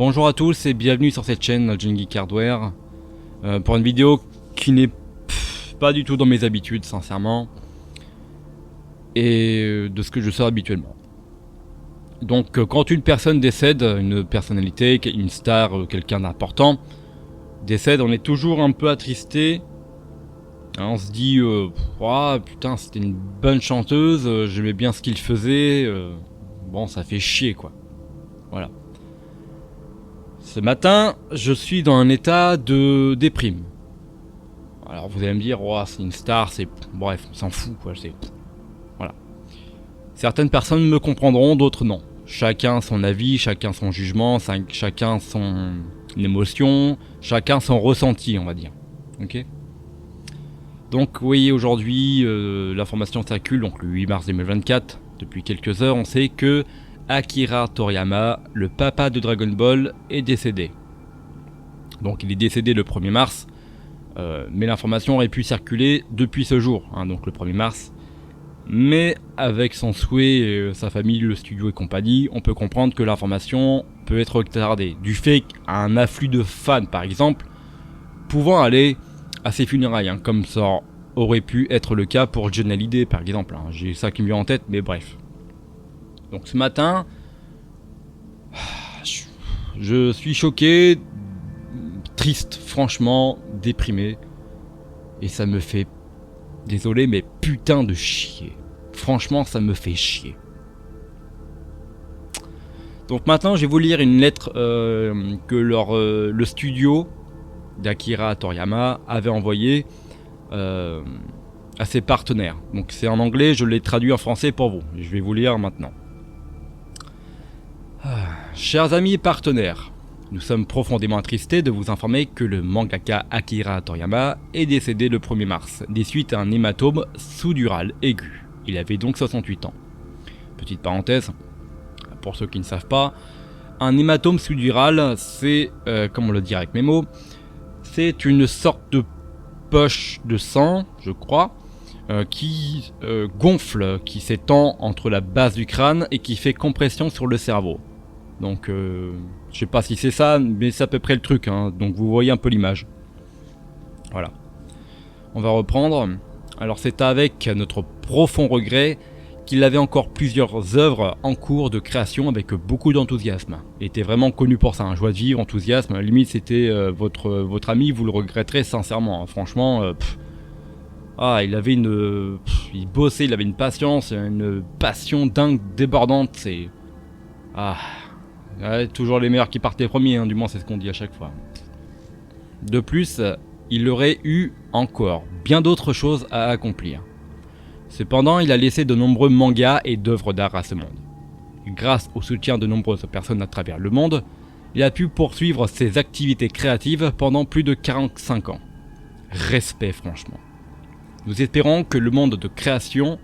Bonjour à tous et bienvenue sur cette chaîne John Geek Hardware pour une vidéo qui n'est pas du tout dans mes habitudes sincèrement et de ce que je sors habituellement. Donc quand une personne décède, une personnalité, une star, quelqu'un d'important décède, on est toujours un peu attristé. On se dit oh, putain c'était une bonne chanteuse, j'aimais bien ce qu'il faisait, bon ça fait chier quoi. Voilà. Ce matin, je suis dans un état de déprime. Alors vous allez me dire, oh, c'est une star, c'est... Bref, on s'en fout, quoi, c'est... Voilà. Certaines personnes me comprendront, d'autres non. Chacun son avis, chacun son jugement, chacun son émotion, chacun son ressenti, on va dire. Ok ? Donc oui, aujourd'hui, l'information circule, donc le 8 mars 2024, depuis quelques heures, on sait que Akira Toriyama, le papa de Dragon Ball, est décédé. Donc il est décédé le 1er mars, mais l'information aurait pu circuler depuis ce jour, donc le 1er mars. Mais avec son souhait, sa famille, le studio et compagnie, on peut comprendre que l'information peut être retardée. Du fait qu'un afflux de fans, par exemple, pouvant aller à ses funérailles, comme ça aurait pu être le cas pour Johnny Hallyday, par exemple. J'ai ça qui me vient en tête, mais bref. Donc ce matin, je suis choqué, triste, franchement, déprimé. Et ça me fait, désolé, mais putain de chier. Franchement, ça me fait chier. Donc maintenant, je vais vous lire une lettre que le studio d'Akira Toriyama avait envoyée à ses partenaires. Donc c'est en anglais, je l'ai traduit en français pour vous. Je vais vous lire maintenant. Chers amis et partenaires, nous sommes profondément attristés de vous informer que le mangaka Akira Toriyama est décédé le 1er mars, des suites à un hématome sous-dural aigu. Il avait donc 68 ans. Petite parenthèse, pour ceux qui ne savent pas, un hématome sous-dural, c'est, comme on le dit avec mes mots, c'est une sorte de poche de sang, je crois, qui gonfle, qui s'étend entre la base du crâne et qui fait compression sur le cerveau. Donc je sais pas si c'est ça, mais c'est à peu près le truc, donc vous voyez un peu l'image. Voilà. On va reprendre. Alors c'est avec notre profond regret qu'il avait encore plusieurs œuvres en cours de création avec beaucoup d'enthousiasme. Il était vraiment connu pour ça, joie de vivre, enthousiasme, limite c'était votre ami, vous le regretterez sincèrement, franchement, il avait il bossait, il avait une patience, une passion dingue, débordante, c'est... Ouais, toujours les meilleurs qui partent les premiers, du moins c'est ce qu'on dit à chaque fois. De plus, il aurait eu encore bien d'autres choses à accomplir. Cependant, il a laissé de nombreux mangas et d'œuvres d'art à ce monde. Grâce au soutien de nombreuses personnes à travers le monde, il a pu poursuivre ses activités créatives pendant plus de 45 ans. Respect franchement. Nous espérons que le monde de création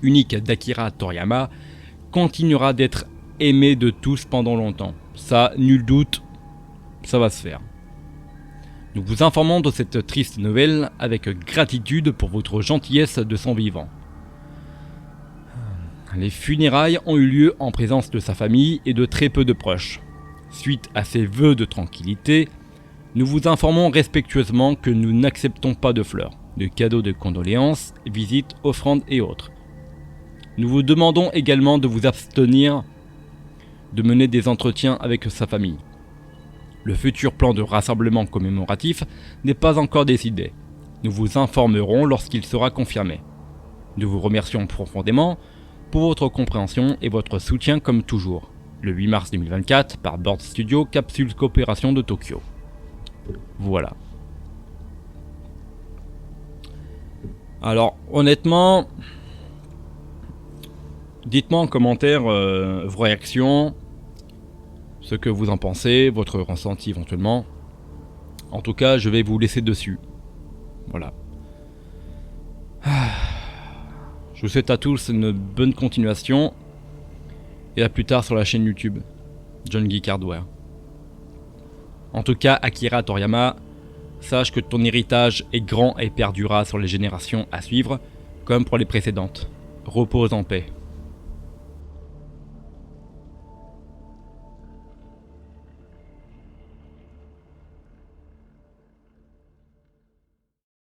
unique d'Akira Toriyama continuera d'être aimé de tous pendant longtemps. Ça, nul doute, ça va se faire. Nous vous informons de cette triste nouvelle avec gratitude pour votre gentillesse de son vivant. Les funérailles ont eu lieu en présence de sa famille et de très peu de proches. Suite à ces vœux de tranquillité, nous vous informons respectueusement que nous n'acceptons pas de fleurs, de cadeaux de condoléances, visites, offrandes et autres. Nous vous demandons également de vous abstenir de mener des entretiens avec sa famille. Le futur plan de rassemblement commémoratif n'est pas encore décidé. Nous vous informerons lorsqu'il sera confirmé. Nous vous remercions profondément pour votre compréhension et votre soutien comme toujours. Le 8 mars 2024 par Board Studio, Capsule Coopération de Tokyo. Voilà. Alors honnêtement, dites-moi en commentaire vos réactions, ce que vous en pensez, votre ressenti éventuellement. En tout cas, je vais vous laisser dessus. Voilà. Je vous souhaite à tous une bonne continuation. Et à plus tard sur la chaîne YouTube, John Geek Hardware. En tout cas, Akira Toriyama, sache que ton héritage est grand et perdurera sur les générations à suivre, comme pour les précédentes. Repose en paix.